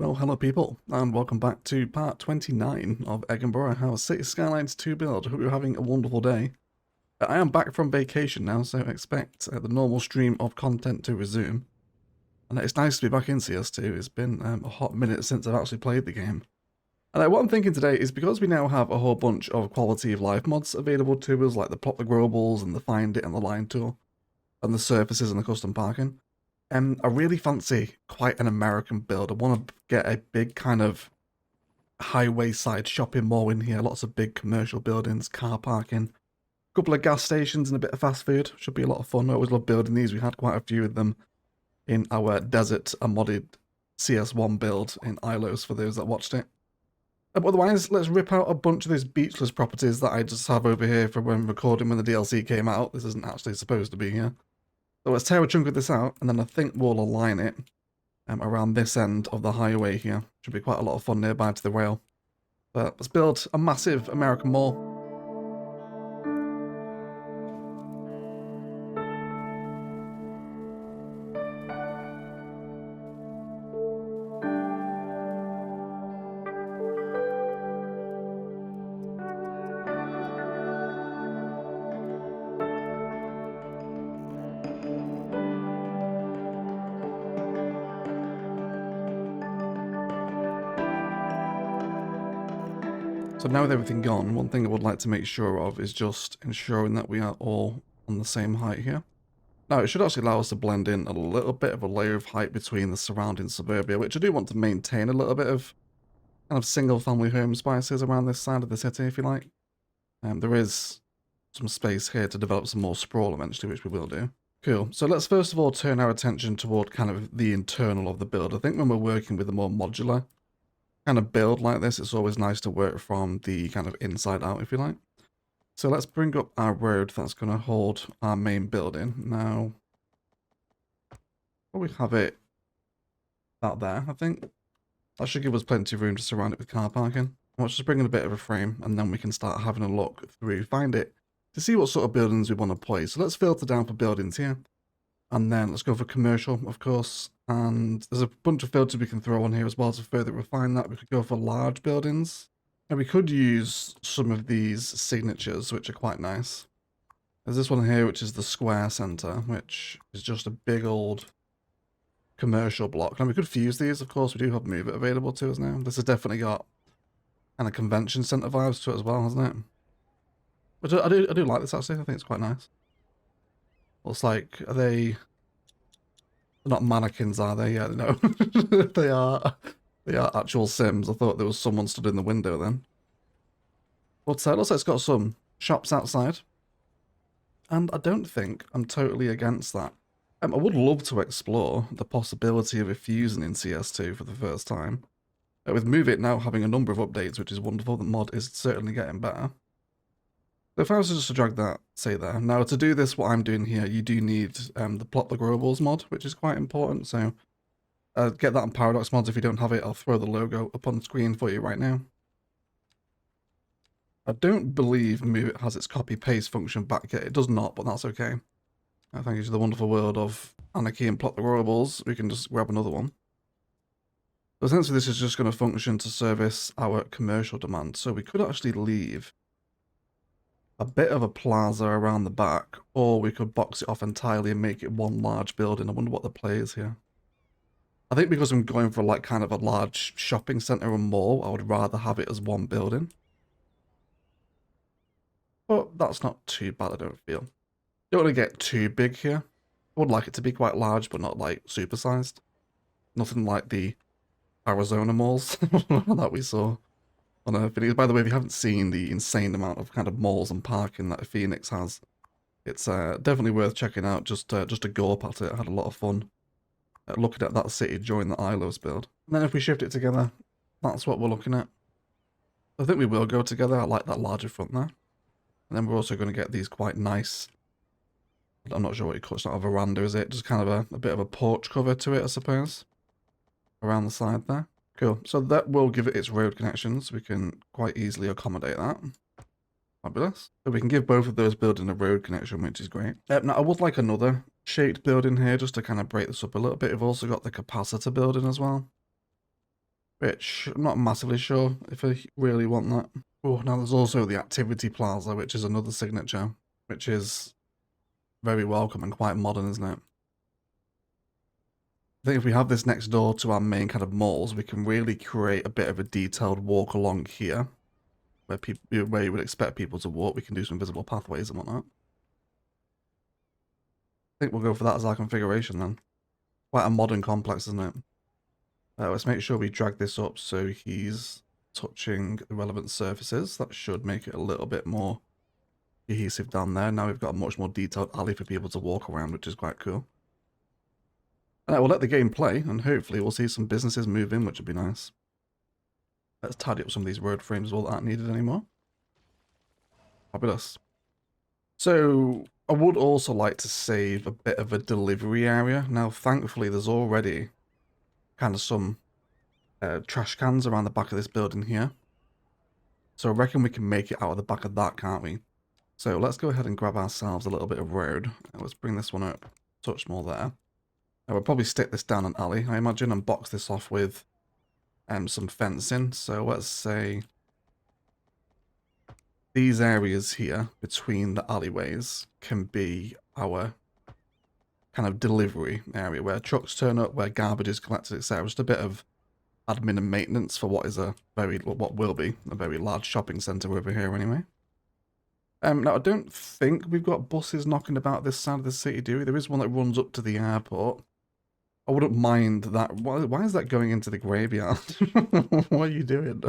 Well, hello people, and welcome back to part 29 of Egginburgh, how Cities Skylines 2 build. Hope you're having a wonderful day. I am back from vacation now, so expect the normal stream of content to resume. And it's nice to be back in CS2. It's been a hot minute since I've actually played the game. And what I'm thinking today is because we now have a whole bunch of quality of life mods available to us, like the Plot the Growables and the Find It and the Line Tool, and the surfaces and the custom parking. I really fancy quite an American build. I want to get a big kind of highway side shopping mall in here. Lots of big commercial buildings, car parking, a couple of gas stations and a bit of fast food. Should be a lot of fun. I always love building these. We had quite a few of them in our Desert and modded CS1 build in Ilos for those that watched it. But otherwise, let's rip out a bunch of these beachless properties that I just have over here for when recording when the DLC came out. This isn't actually supposed to be here. So let's tear a chunk of this out, and then I think we'll align it around this end of the highway here. Should be quite a lot of fun nearby to the rail. But let's build a massive American mall. So now with everything gone, one thing I would like to make sure of is just ensuring that we are all on the same height here. Now, it should actually allow us to blend in a little bit of a layer of height between the surrounding suburbia, which I do want to maintain a little bit of kind of single-family home spices around this side of the city, if you like. There is some space here to develop some more sprawl eventually, which we will do. Cool. So let's first of all turn our attention toward kind of the internal of the build. I think when we're working with a more modular kind of build like this, it's always nice to work from the kind of inside out, if you like. So let's bring up our road that's going to hold our main building. Now, we have it out there, I think. That should give us plenty of room to surround it with car parking. Let's just bring in a bit of a frame, and then we can start having a look through, find it, to see what sort of buildings we want to place. So let's filter down for buildings here. And then let's go for commercial, of course. And there's a bunch of filters we can throw on here as well to further refine that. We could go for large buildings. And we could use some of these signatures, which are quite nice. There's this one here, which is the square center, which is just a big old commercial block. Now we could fuse these, of course. We do have Move It available to us now. This has definitely got kind of convention center vibes to it as well, hasn't it? But I do like this actually. I think it's quite nice. Looks like, are they... They're not mannequins, are they? Yeah, no. They are actual Sims. I thought there was someone stood in the window then. But it looks like it's got some shops outside. And I don't think I'm totally against that. I would love to explore the possibility of a fusion in CS2 for the first time. With Move It now having a number of updates, which is wonderful, the mod is certainly getting better. So if I was just to drag that, say there. Now to do this, what I'm doing here, you do need the Plot the Growables mod, which is quite important. So get that on Paradox mods. If you don't have it, I'll throw the logo up on screen for you right now. I don't believe Move It has its copy paste function back yet. It does not, but that's okay. Thank you to the wonderful world of Anarchy and Plot the Growables. We can just grab another one. So essentially this is just going to function to service our commercial demand. So we could actually leave a bit of a plaza around the back, or we could box it off entirely and make it one large building. I wonder what the play is here. I think because I'm going for like kind of a large shopping center and mall, I would rather have it as one building. But that's not too bad, I don't feel. Don't want to get too big here. I would like it to be quite large, but not like supersized. Nothing like the Arizona malls that we saw on a video. By the way, if you haven't seen the insane amount of kind of malls and parking that Phoenix has, it's definitely worth checking out. Just to gawp at it. I had a lot of fun looking at that city during the Ilos build. And then if we shift it together, that's what we're looking at. I think we will go together. I like that larger front there. And then we're also going to get these quite nice, I'm not sure what you call it, it's not a veranda, is it? Just kind of a bit of a porch cover to it, I suppose. Around the side there. Cool. So that will give it its road connections. We can quite easily accommodate that. Fabulous. So we can give both of those buildings a road connection, which is great. Now, I would like another shaped building here just to kind of break this up a little bit. We've also got the capacitor building as well. which I'm not massively sure if I really want that. Oh, now there's also the activity plaza, which is another signature, which is very welcome and quite modern, isn't it? I think if we have this next door to our main kind of malls, we can really create a bit of a detailed walk along here, where where you would expect people to walk. We can do some visible pathways and whatnot. I think we'll go for that as our configuration then. Quite a modern complex, isn't it? Let's make sure we drag this up so he's touching the relevant surfaces. That should make it a little bit more cohesive down there. Now we've got a much more detailed alley for people to walk around, which is quite cool. And we'll let the game play, and hopefully we'll see some businesses move in, which would be nice. Let's tidy up some of these road frames as well that aren't needed anymore. Fabulous. So I would also like to save a bit of a delivery area. Now, thankfully, there's already kind of some trash cans around the back of this building here. So I reckon we can make it out of the back of that, can't we? So let's go ahead and grab ourselves a little bit of road. Let's bring this one up, touch more there. I will probably stick this down an alley, I imagine, and box this off with some fencing. So let's say these areas here between the alleyways can be our kind of delivery area where trucks turn up, where garbage is collected, etc. Just a bit of admin and maintenance for what will be a very large shopping centre over here anyway. Now I don't think we've got buses knocking about this side of the city, do we? There is one that runs up to the airport. I wouldn't mind that. Why is that going into the graveyard? What are you doing?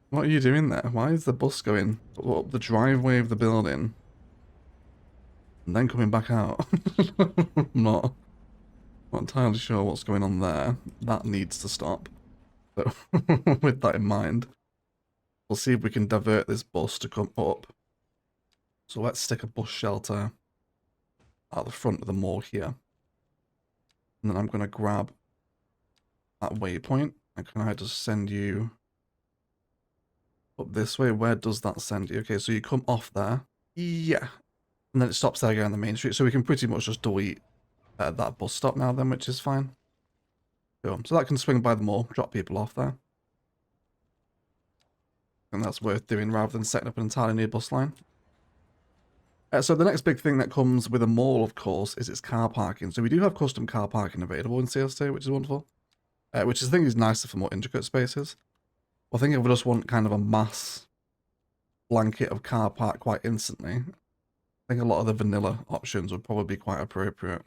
What are you doing there? Why is the bus going up the driveway of the building and then coming back out? I'm not entirely sure what's going on there. That needs to stop. So, with that in mind, we'll see if we can divert this bus to come up. So let's stick a bus shelter at the front of the mall here. And then I'm going to grab that waypoint. And can I just send you up this way? Where does that send you? Okay, so you come off there. Yeah. And then it stops there again on the main street. So we can pretty much just delete that bus stop now then, which is fine. Cool. So that can swing by the mall, drop people off there. And that's worth doing rather than setting up an entirely new bus line. So the next big thing that comes with a mall, of course, is its car parking. So we do have custom car parking available in CS2, which is wonderful. Which I think is nicer for more intricate spaces. I think if we just want kind of a mass blanket of car park quite instantly, I think a lot of the vanilla options would probably be quite appropriate.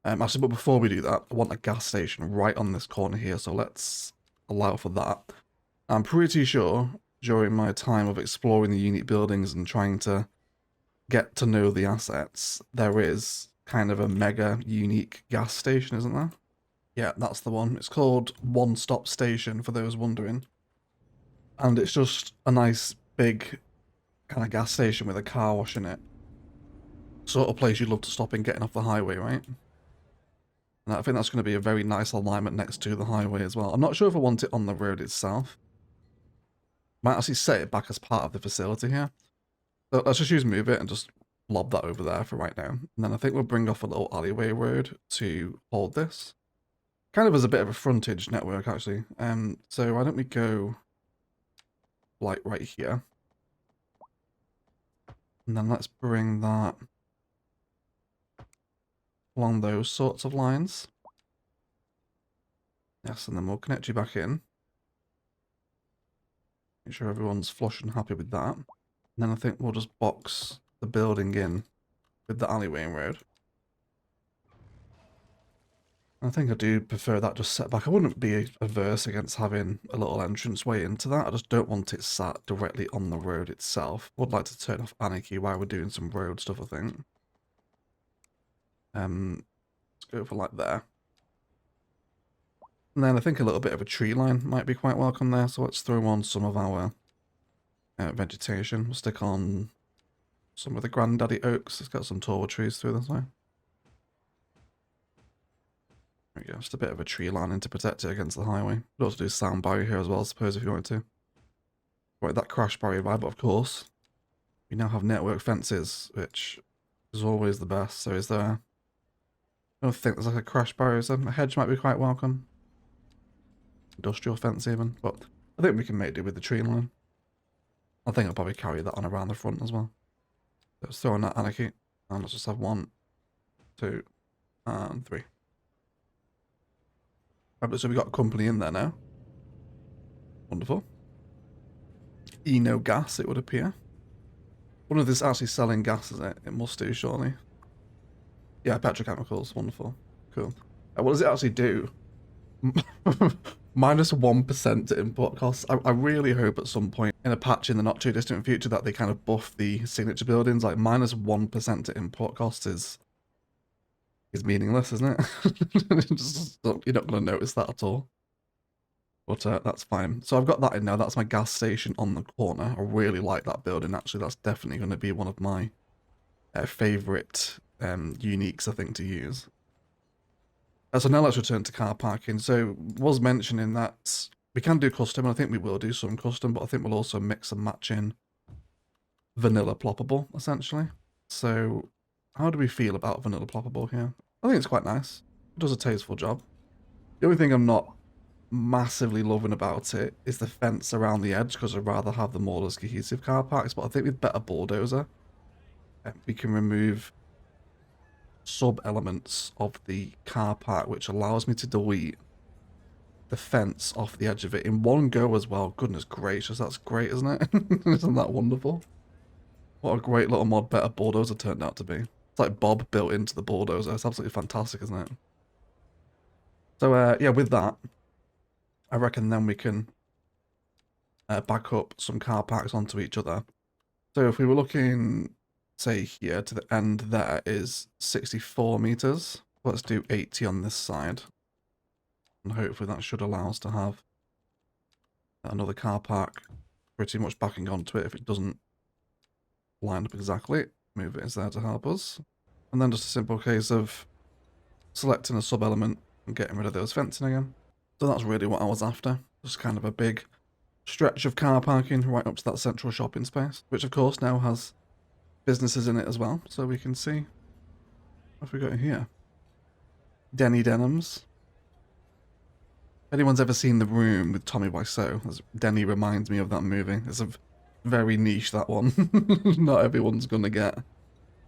Actually, but before we do that, I want a gas station right on this corner here, so let's allow for that. I'm pretty sure during my time of exploring the unique buildings and trying to get to know the assets, there is kind of a mega unique gas station, isn't there? Yeah, that's the one. It's called One Stop Station, for those wondering. And it's just a nice big kind of gas station with a car wash in it. Sort of place you'd love to stop in getting off the highway, right? And I think that's going to be a very nice alignment next to the highway as well. I'm not sure if I want it on the road itself. Might actually set it back as part of the facility here. So let's just use move it and just lob that over there for right now. And then I think we'll bring off a little alleyway road to hold this. Kind of as a bit of a frontage network, actually. So why don't we go like right here. And then let's bring that along those sorts of lines. Yes, and then we'll connect you back in. Make sure everyone's flush and happy with that. And then I think we'll just box the building in with the alleyway and road. I think I do prefer that just set back. I wouldn't be averse against having a little entranceway into that. I just don't want it sat directly on the road itself. Would like to turn off anarchy while we're doing some road stuff, I think. Let's go for like there. And then I think a little bit of a tree line might be quite welcome there. So let's throw on some of our vegetation. We'll stick on some of the granddaddy oaks. It's got some taller trees through this way. There we go, just a bit of a tree lining to protect it against the highway. Could also do sound barrier here as well, I suppose, if you wanted to. Right, that crash barrier vibe, but of course, we now have network fences, which is always the best. So is there... I don't think there's like a crash barrier, so a hedge might be quite welcome. industrial fence even, but I think we can make do with the tree line. I think I'll probably carry that on around the front as well. Let's throw in that anarchy, and let's just have 1, 2, and 3. Right, so we got a company in there now. Wonderful. Eno gas, it would appear. One of this actually selling gas, is it? It must do, surely. Yeah, petrochemicals. Wonderful. Cool. What does it actually do? Minus 1% to import costs. I really hope at some point in a patch in the not too distant future that they kind of buff the signature buildings. Like minus 1% to import costs is meaningless, isn't it? You're not going to notice that at all. But that's fine. So I've got that in now. That's my gas station on the corner. I really like that building, actually. That's definitely going to be one of my favourite uniques, I think, to use. So now let's return to car parking. So was mentioning that we can do custom, and I think we will do some custom, but I think we'll also mix and match in vanilla ploppable, essentially. So how do we feel about vanilla ploppable here? I think it's quite nice. It does a tasteful job. The only thing I'm not massively loving about it is the fence around the edge, because I'd rather have the more less cohesive car parks, but I think with better bulldozer, we can remove sub-elements of the car park, which allows me to delete the fence off the edge of it in one go as well. Goodness gracious, that's great, isn't it? Isn't that wonderful? What a great little mod better bulldozer turned out to be. It's like Bob built into the bulldozer. It's absolutely fantastic, isn't it? So yeah, with that, I reckon then we can back up some car parks onto each other. So if we were looking, say here to the end, there is 64 meters. Let's do 80 on this side. And hopefully that should allow us to have another car park pretty much backing onto it. If it doesn't line up exactly, move it is there to help us. And then just a simple case of selecting a sub-element and getting rid of those fencing again. So that's really what I was after. Just kind of a big stretch of car parking right up to that central shopping space, which of course now has businesses in it as well. So we can see what have we got here. Denny Denims. If anyone's ever seen The Room with Tommy Wiseau, Denny reminds me of that movie. It's a very niche, that one. Not everyone's gonna get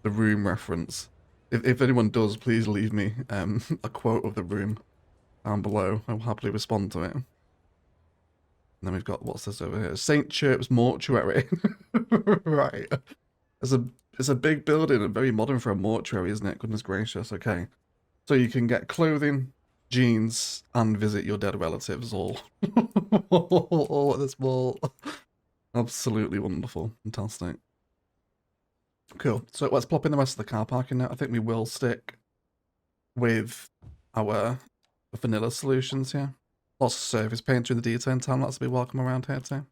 The Room reference. If anyone does, please leave me a quote of The Room down below. I'll happily respond to it. And then we've got, what's this over here? St. Chirp's Mortuary. Right. It's a big building and very modern for a mortuary, isn't it? Goodness gracious. Okay. So you can get clothing, jeans, and visit your dead relatives all at this mall. Absolutely wonderful. Fantastic. Cool. So let's plop in the rest of the car parking now. I think we will stick with our vanilla solutions here. Lots of surface paint during the detail time. That's to be welcome around here too.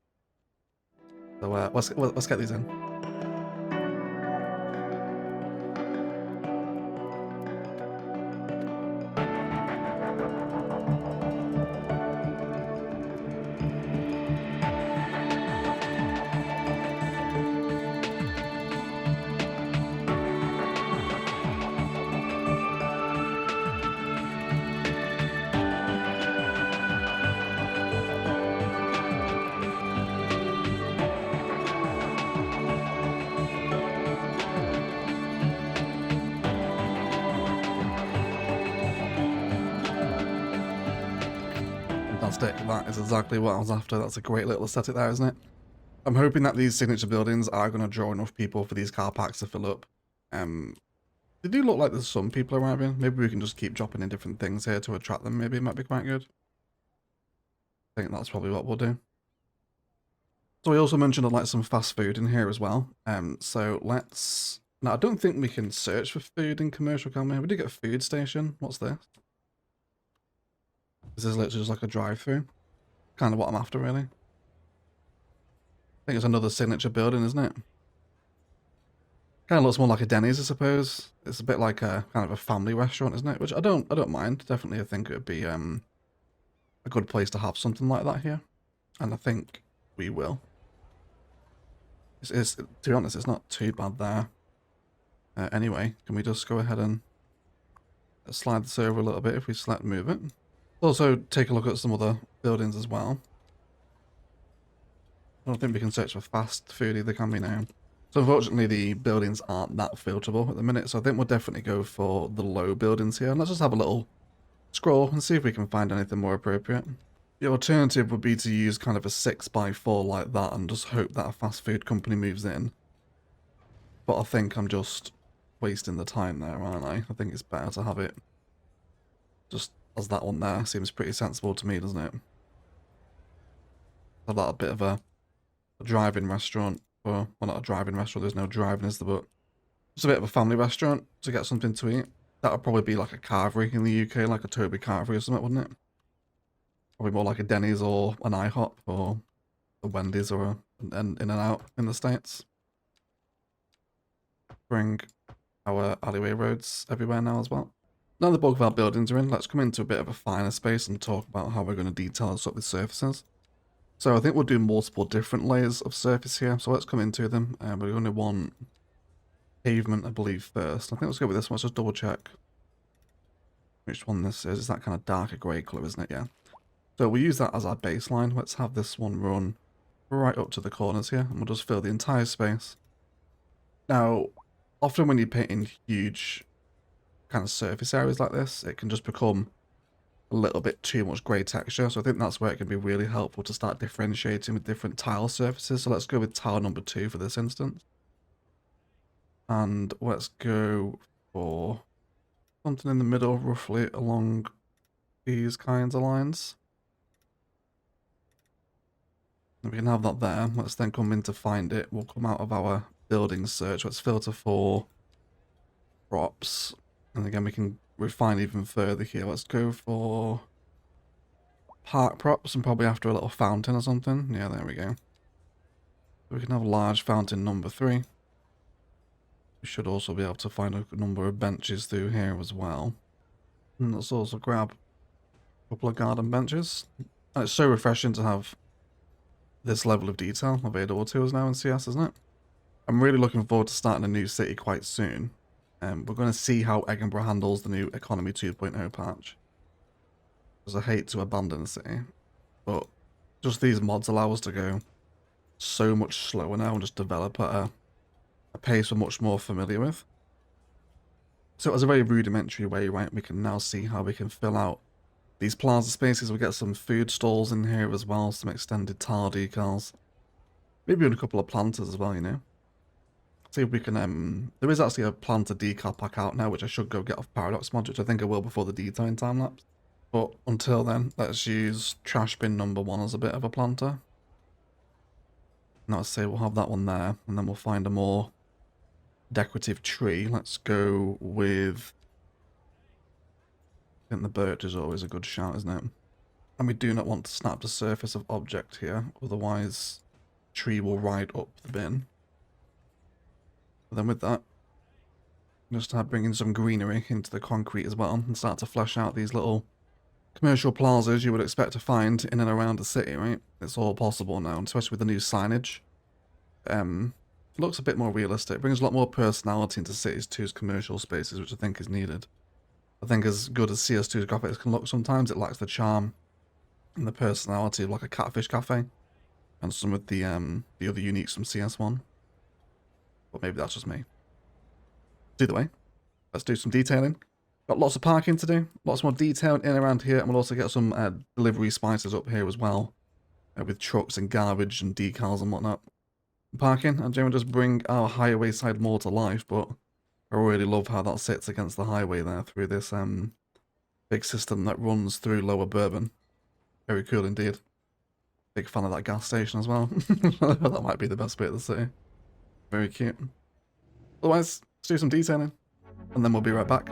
So let's get these in. Fantastic. That is exactly what I was after. That's a great little aesthetic there, isn't it? I'm hoping that these signature buildings are going to draw enough people for these car parks to fill up. They do look like there's some people arriving. Maybe we can just keep dropping in different things here to attract them. Maybe it might be quite good. I think that's probably what we'll do. So I also mentioned I'd like some fast food in here as well. So let's... Now, I don't think we can search for food in commercial, can we? We did get a food station. What's this? This is literally just like a drive-through. Kind of what I'm after, really. I think it's another signature building, isn't it? Kind of looks more like a Denny's, I suppose. It's a bit like a kind of a family restaurant, isn't it? Which I don't mind. Definitely, I think it would be a good place to have something like that here, and I think we will. To be honest, it's not too bad there. Anyway, can we just go ahead and slide this over a little bit if we select move it? Also, take a look at some other buildings as well. I don't think we can search for fast food either, can we now? So unfortunately the buildings aren't that filterable at the minute, so I think we'll definitely go for the low buildings here. And let's just have a little scroll and see if we can find anything more appropriate. The alternative would be to use kind of a 6x4 like that and just hope that a fast food company moves in. But I think I'm just wasting the time there, aren't I? I think it's better to have it just as that one there. Seems pretty sensible to me, doesn't it? Have that a bit of a drive-in restaurant. Well, not a drive-in restaurant, there's no driving, is there? But just a bit of a family restaurant to get something to eat. That would probably be like a carvery in the UK, like a Toby carvery or something, wouldn't it? Probably more like a Denny's or an IHOP or a Wendy's or an In-N-Out in the States. Bring our alleyway roads everywhere now as well. Now the bulk of our buildings are in, let's come into a bit of a finer space and talk about how we're going to detail this up with surfaces. So I think we'll do multiple different layers of surface here, so let's come into them. We're going to want pavement, I believe, first. I think let's go with this one. Let's just double check which one this is. It's that kind of darker grey colour, isn't it? Yeah. So we'll use that as our baseline. Let's have this one run right up to the corners here, and we'll just fill the entire space. Now, often when you're painting huge kind of surface areas like this, it can just become a little bit too much grey texture, so I think that's where it can be really helpful to start differentiating with different tile surfaces. So let's go with tile number 2 for this instance. And let's go for something in the middle, roughly along these kinds of lines. And we can have that there. Let's then come in to find it. We'll come out of our building search. Let's filter for props. And again, we can refine even further here. Let's go for park props and probably after a little fountain or something. Yeah, there we go. We can have large fountain number 3. We should also be able to find a number of benches through here as well. And let's also grab a couple of garden benches. And it's so refreshing to have this level of detail available to us now in CS, isn't it? I'm really looking forward to starting a new city quite soon. We're going to see how Egginburgh handles the new Economy 2.0 patch. Because I hate to abandon a city, but just these mods allow us to go so much slower now and just develop at a pace we're much more familiar with. So as a very rudimentary way, right, we can now see how we can fill out these plaza spaces. We get some food stalls in here as well, some extended tile decals. Maybe even a couple of planters as well, you know. See if we can, there is actually a planter decal pack out now, which I should go get off Paradox Mod, which I think I will before the detailing time lapse. But until then, let's use trash bin number 1 as a bit of a planter. Now let's say we'll have that one there, and then we'll find a more decorative tree. Let's go with, I think the birch is always a good shout, isn't it? And we do not want to snap the surface of object here, otherwise tree will ride up the bin. But then with that, just start bringing some greenery into the concrete as well and start to flesh out these little commercial plazas you would expect to find in and around the city, right? It's all possible now, especially with the new signage. It looks a bit more realistic. It brings a lot more personality into Cities 2's commercial spaces, which I think is needed. I think as good as CS2's graphics can look sometimes, it lacks the charm and the personality of like a Catfish Cafe and some of the other uniques from CS1. But maybe that's just me. Either way, let's do some detailing. Got lots of parking to do, lots more detail in and around here, and we'll also get some delivery spices up here as well, with trucks and garbage and decals and whatnot. Parking, and generally just bring our highway side more to life, but I really love how that sits against the highway there through this big system that runs through Lower Bourbon. Very cool indeed. Big fan of that gas station as well. That might be the best bit of the city. Very cute. Otherwise, let's do some detailing, and then we'll be right back.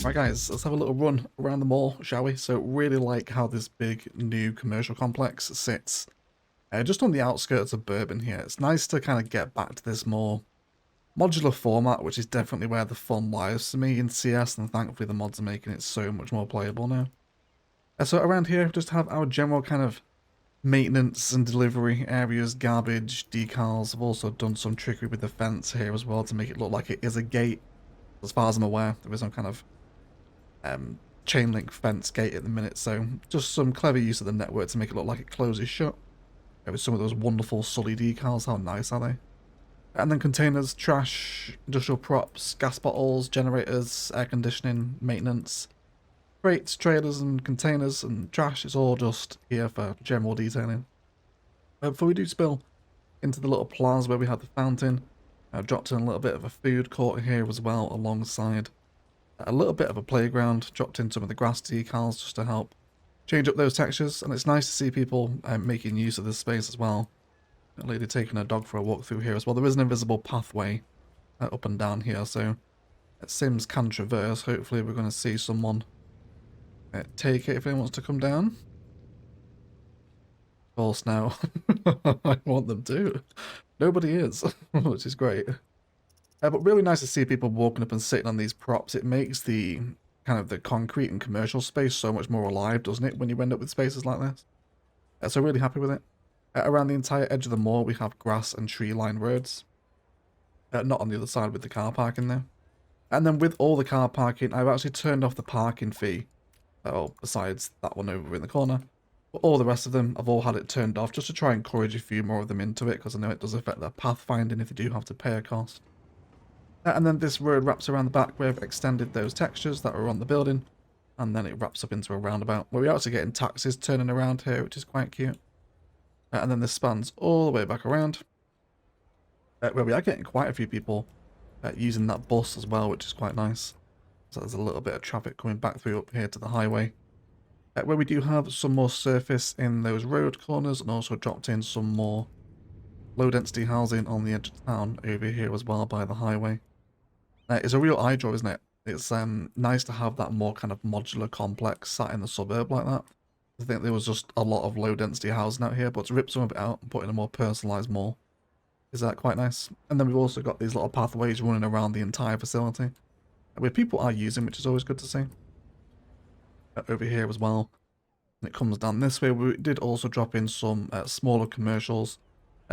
Right guys, let's have a little run around the mall, shall we? So really like how this big new commercial complex sits just on the outskirts of Bourbon here. It's nice to kind of get back to this more modular format, which is definitely where the fun lies for me in CS, and thankfully the mods are making it so much more playable now. So around here, just have our general kind of maintenance and delivery areas, garbage, decals. I've also done some trickery with the fence here as well to make it look like it is a gate. As far as I'm aware, there is some kind of chain link fence gate at the minute, so just some clever use of the network to make it look like it closes shut. With some of those wonderful Sully decals, how nice are they? And then containers, trash, industrial props, gas bottles, generators, air conditioning, maintenance, crates, trailers and containers and trash. It's all just here for general detailing. Before we do spill into the little plaza where we have the fountain, I've dropped in a little bit of a food court here as well, alongside a little bit of a playground. Dropped in some of the grass decals just to help change up those textures, and it's nice to see people making use of this space as well. A lady taking her dog for a walk through here as well. There is an invisible pathway up and down here, so Sims can traverse. Hopefully we're going to see someone take it if anyone wants to come down. Of course now. I want them to. Nobody is, which is great. But really nice to see people walking up and sitting on these props. It makes the kind of the concrete and commercial space so much more alive, doesn't it, when you end up with spaces like this? So really happy with it. Around the entire edge of the mall, we have grass and tree-lined roads. Not on the other side with the car parking there. And then with all the car parking, I've actually turned off the parking fee. Besides that one over in the corner. But all the rest of them, I've all had it turned off just to try and encourage a few more of them into it, because I know it does affect their pathfinding if they do have to pay a cost. And then this road wraps around the back where I've extended those textures that are on the building. And then it wraps up into a roundabout where we're actually getting taxis turning around here, which is quite cute. And then this spans all the way back around. Where we are getting quite a few people using that bus as well, which is quite nice. So there's a little bit of traffic coming back through up here to the highway. Where we do have some more surface in those road corners, and also dropped in some more low density housing on the edge of town over here as well by the highway. It's a real eye draw, isn't it? It's nice to have that more kind of modular complex sat in the suburb like that. I think there was just a lot of low density housing out here, but to rip some of it out and put in a more personalised mall is quite nice. And then we've also got these little pathways running around the entire facility, where people are using, which is always good to see. Over here as well, and it comes down this way. We did also drop in some smaller commercials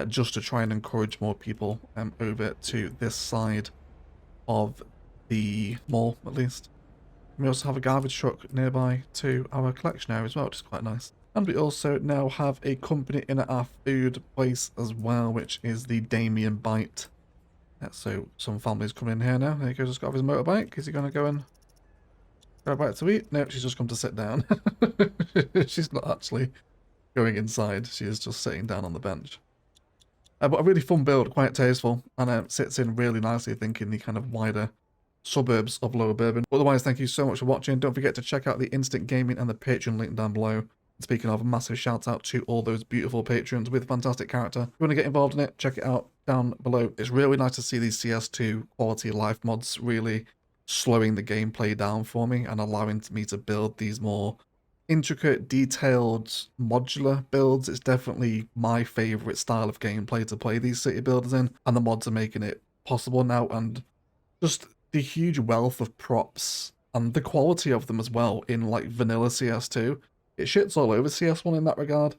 just to try and encourage more people over to this side of the mall, at least. We also have a garbage truck nearby to our collection area as well, which is quite nice. And we also now have a company in at our food place as well, which is the Damien Bite. So some families coming in here now. There he goes, just got off his motorbike. Is he going to go and grab a bite to eat? No, she's just come to sit down. She's not actually going inside. She is just sitting down on the bench. But a really fun build, quite tasteful, and it sits in really nicely, I think, in the kind of wider suburbs of Lower Bourbon. Otherwise, thank you so much for watching. Don't forget to check out the Instant Gaming and the Patreon link down below. Speaking of, a massive shout out to all those beautiful patrons with fantastic character. If you want to get involved in it, check it out down below. It's really nice to see these CS2 quality life mods really slowing the gameplay down for me and allowing me to build these more intricate, detailed, modular builds. It's definitely my favourite style of gameplay to play these city builders in, and the mods are making it possible now, and just the huge wealth of props and the quality of them as well in like vanilla CS2. It shits all over CS1 in that regard.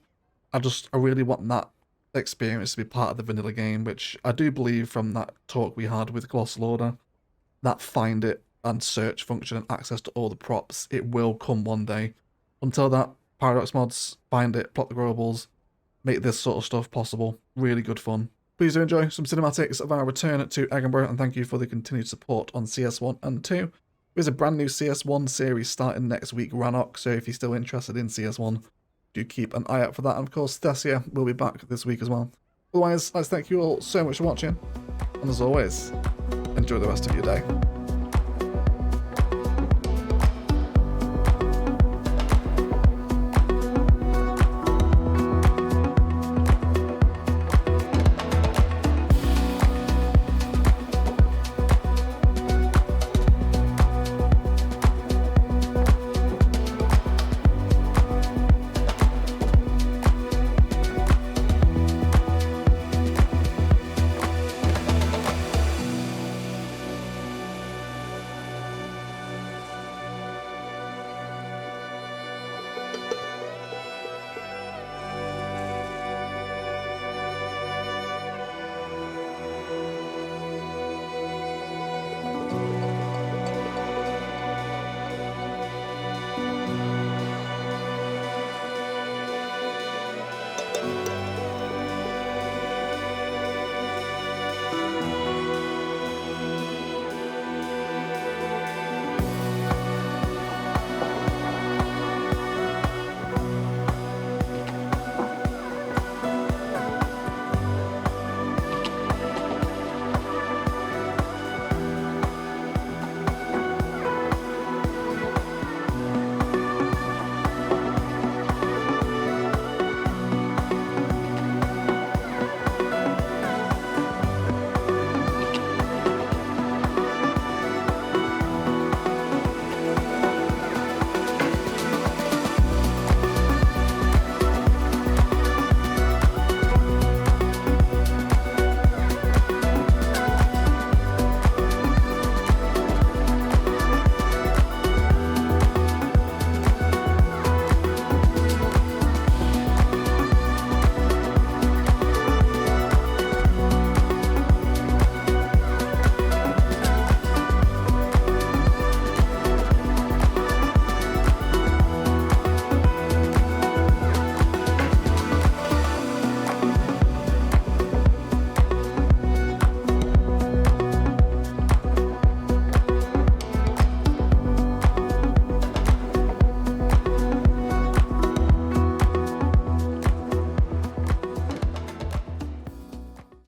I really want that experience to be part of the vanilla game, which I do believe from that talk we had with Colossal Order, that find it and search function and access to all the props, it will come one day. Until that, Paradox mods, find it, plot the growables, make this sort of stuff possible. Really good fun. Please do enjoy some cinematics of our return to Egginburgh, and thank you for the continued support on CS1 and 2. There's a brand new CS1 series starting next week, Rannoch, so if you're still interested in CS1, do keep an eye out for that. And of course, Thesia will be back this week as well. Otherwise, let's thank you all so much for watching, and as always, enjoy the rest of your day.